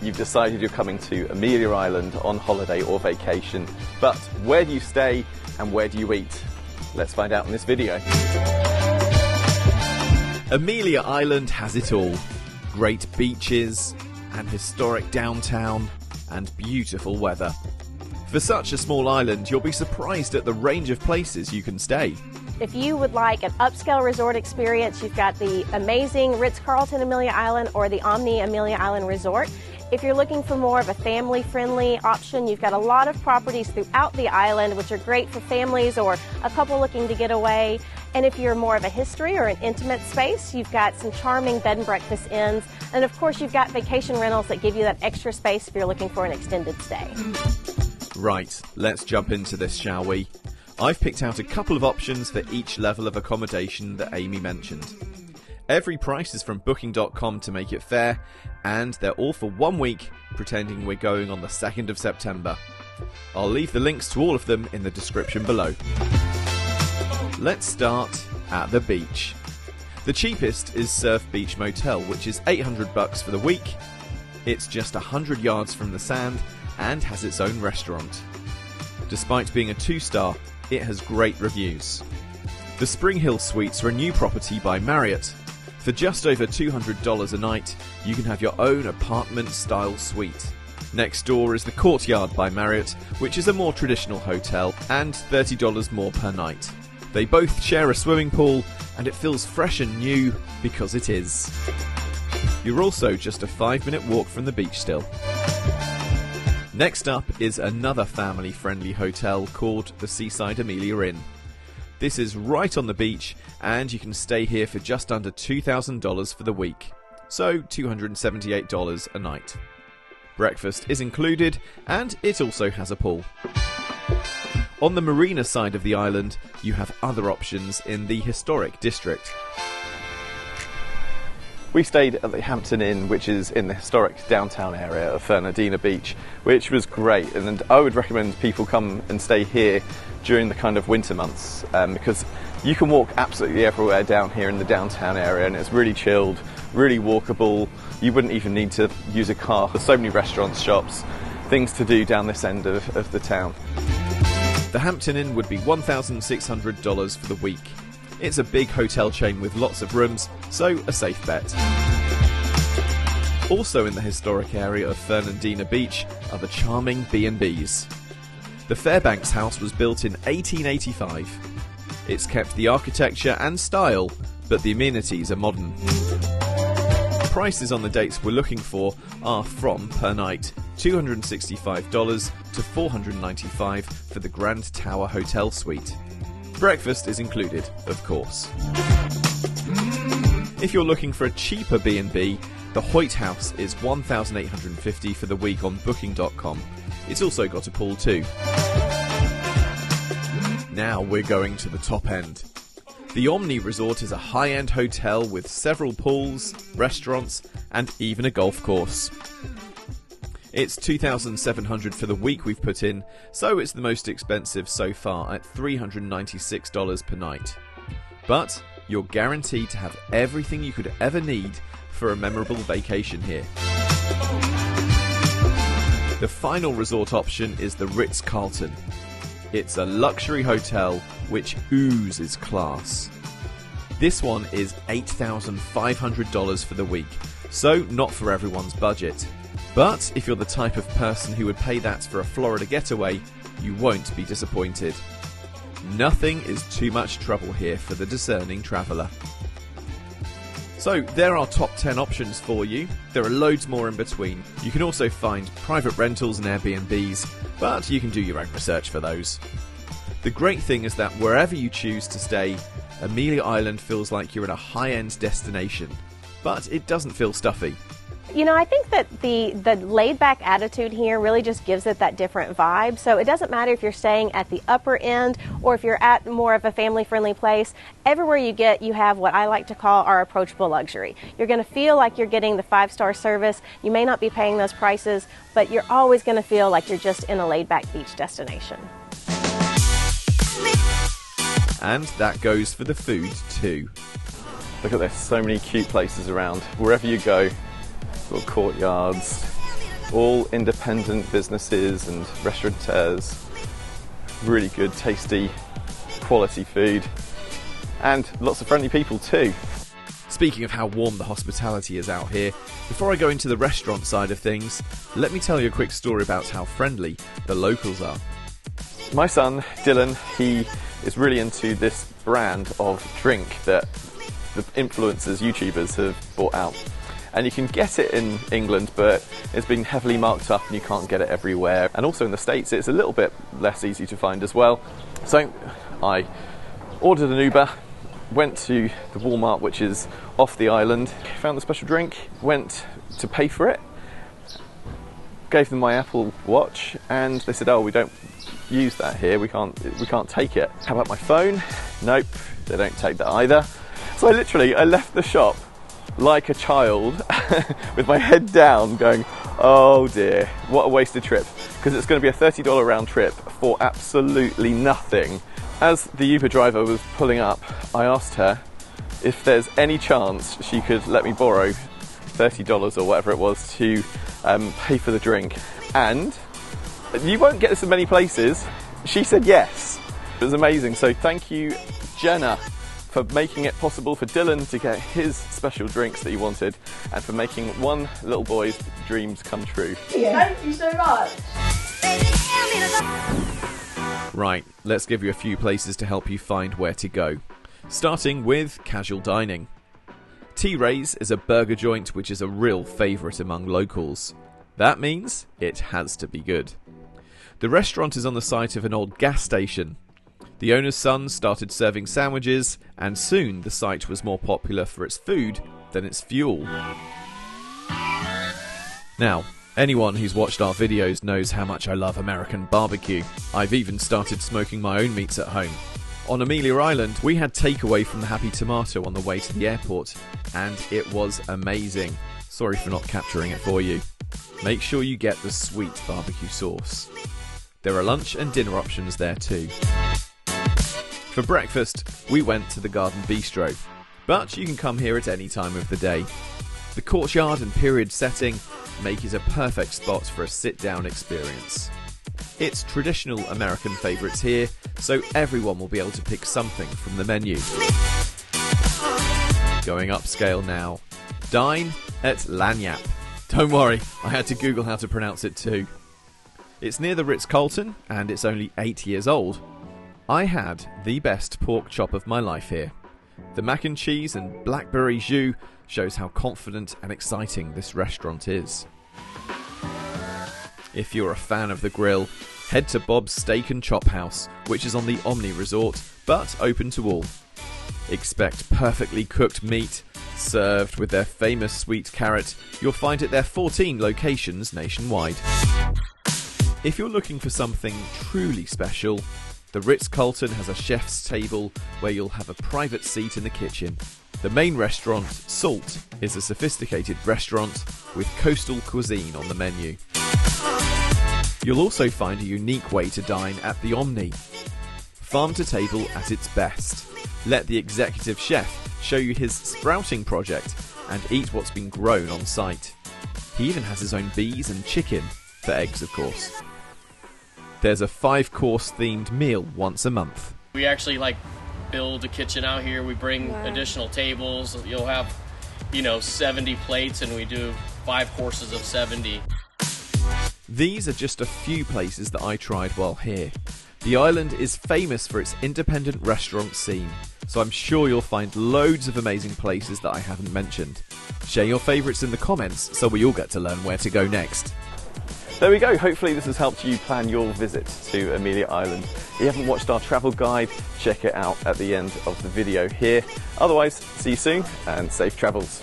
you've decided you're coming to Amelia Island on holiday or vacation. But where do you stay and where do you eat? Let's find out in this video. Amelia Island has it all. Great beaches, an historic downtown, and beautiful weather. For such a small island, you'll be surprised at the range of places you can stay. If you would like an upscale resort experience, you've got the amazing Ritz-Carlton Amelia Island or the Omni Amelia Island Resort. If you're looking for more of a family-friendly option, you've got a lot of properties throughout the island which are great for families or a couple looking to get away. And if you're more of a history or an intimate space, you've got some charming bed and breakfast inns. And of course, you've got vacation rentals that give you that extra space if you're looking for an extended stay. Right, let's jump into this, shall we? I've picked out a couple of options for each level of accommodation that Amy mentioned. Every price is from Booking.com to make it fair, and they're all for 1 week, pretending we're going on the 2nd of September. I'll leave the links to all of them in the description below. Let's start at the beach. The cheapest is Surf Beach Motel, which is $800 for the week. It's just 100 yards from the sand and has its own restaurant. Despite being a 2-star, it has great reviews. The Spring Hill Suites are a new property by Marriott. For just over $200 a night, you can have your own apartment-style suite. Next door is the Courtyard by Marriott, which is a more traditional hotel, and $30 more per night. They both share a swimming pool, and it feels fresh and new because it is. You're also just a 5-minute walk from the beach still. Next up is another family-friendly hotel called the Seaside Amelia Inn. This is right on the beach, and you can stay here for just under $2,000 for the week, so $278 a night. Breakfast is included, and it also has a pool. On the marina side of the island, you have other options in the historic district. We stayed at the Hampton Inn, which is in the historic downtown area of Fernandina Beach, which was great. And I would recommend people come and stay here during the kind of winter months, because you can walk absolutely everywhere down here in the downtown area, and it's really chilled, really walkable. You wouldn't even need to use a car. There's so many restaurants, shops, things to do down this end of the town. The Hampton Inn would be $1,600 for the week. It's a big hotel chain with lots of rooms, so a safe bet. Also in the historic area of Fernandina Beach are the charming B&Bs. The Fairbanks house was built in 1885. It's kept the architecture and style, but the amenities are modern. Prices on the dates we're looking for are from per night $265 to $495 for the Grand Tower Hotel Suite. Breakfast is included, of course. If you're looking for a cheaper B&B, the Hoyt House is $1,850 for the week on Booking.com. It's also got a pool too. Now we're going to the top end. The Omni Resort is a high-end hotel with several pools, restaurants, and even a golf course. It's $2,700 for the week we've put in, so it's the most expensive so far at $396 per night. But you're guaranteed to have everything you could ever need for a memorable vacation here. The final resort option is the Ritz-Carlton. It's a luxury hotel which oozes class. This one is $8,500 for the week, so not for everyone's budget. But if you're the type of person who would pay that for a Florida getaway, you won't be disappointed. Nothing is too much trouble here for the discerning traveller. So there are top 10 options for you. There are loads more in between. You can also find private rentals and Airbnbs, but you can do your own research for those. The great thing is that wherever you choose to stay, Amelia Island feels like you're in a high-end destination, but it doesn't feel stuffy. You know, I think that the laid-back attitude here really just gives it that different vibe. So it doesn't matter if you're staying at the upper end or if you're at more of a family-friendly place. Everywhere you get, you have what I like to call our approachable luxury. You're going to feel like you're getting the 5-star service. You may not be paying those prices, but you're always going to feel like you're just in a laid-back beach destination. And that goes for the food too. Look at this, so many cute places around. Wherever you go, little courtyards, all independent businesses and restaurateurs. Really good, tasty, quality food, and lots of friendly people too. Speaking of how warm the hospitality is out here, before I go into the restaurant side of things, let me tell you a quick story about how friendly the locals are. My son, Dylan, he is really into this brand of drink that the influencers, YouTubers have brought out. And you can get it in England, but it's been heavily marked up and you can't get it everywhere. And also in the States, it's a little bit less easy to find as well. So I ordered an Uber, went to the Walmart, which is off the island, found the special drink, went to pay for it, gave them my Apple Watch, and they said, oh, we don't use that here, we can't take it. How about my phone? Nope, they don't take that either. So I left the shop like a child with my head down going, oh dear, what a wasted trip, because it's going to be a $30 round trip for absolutely nothing. As the Uber driver was pulling up, I asked her if there's any chance she could let me borrow $30 or whatever it was to pay for the drink. And you won't get this in many places. She said yes. It was amazing. So thank you, Jenna, for making it possible for Dylan to get his special drinks that he wanted, and for making one little boy's dreams come true. Thank you so much. Right, let's give you a few places to help you find where to go. Starting with casual dining. T Ray's is a burger joint which is a real favourite among locals. That means it has to be good. The restaurant is on the site of an old gas station. The owner's son started serving sandwiches, and soon the site was more popular for its food than its fuel. Now, anyone who's watched our videos knows how much I love American barbecue. I've even started smoking my own meats at home. On Amelia Island, we had takeaway from the Happy Tomato on the way to the airport, and it was amazing. Sorry for not capturing it for you. Make sure you get the sweet barbecue sauce. There are lunch and dinner options there too. For breakfast, we went to the Garden Bistro, but you can come here at any time of the day. The courtyard and period setting make it a perfect spot for a sit-down experience. It's traditional American favourites here, so everyone will be able to pick something from the menu. Going upscale now. Dine at Lanyap. Don't worry, I had to Google how to pronounce it too. It's near the Ritz-Carlton, and it's only 8 years old. I had the best pork chop of my life here. The mac and cheese and blackberry jus shows how confident and exciting this restaurant is. If you're a fan of the grill, head to Bob's Steak and Chop House, which is on the Omni Resort, but open to all. Expect perfectly cooked meat, served with their famous sweet carrot. You'll find at their 14 locations nationwide. If you're looking for something truly special, the Ritz-Carlton has a chef's table where you'll have a private seat in the kitchen. The main restaurant, Salt, is a sophisticated restaurant with coastal cuisine on the menu. You'll also find a unique way to dine at the Omni. Farm to table at its best. Let the executive chef show you his sprouting project and eat what's been grown on site. He even has his own bees and chicken, for eggs of course. There's a 5-course themed meal once a month. We actually build a kitchen out here. We bring additional tables. You'll have, 70 plates, and we do 5 courses of 70. These are just a few places that I tried while here. The island is famous for its independent restaurant scene, so I'm sure you'll find loads of amazing places that I haven't mentioned. Share your favourites in the comments so we all get to learn where to go next. There we go, hopefully this has helped you plan your visit to Amelia Island. If you haven't watched our travel guide, check it out at the end of the video here. Otherwise, see you soon and safe travels.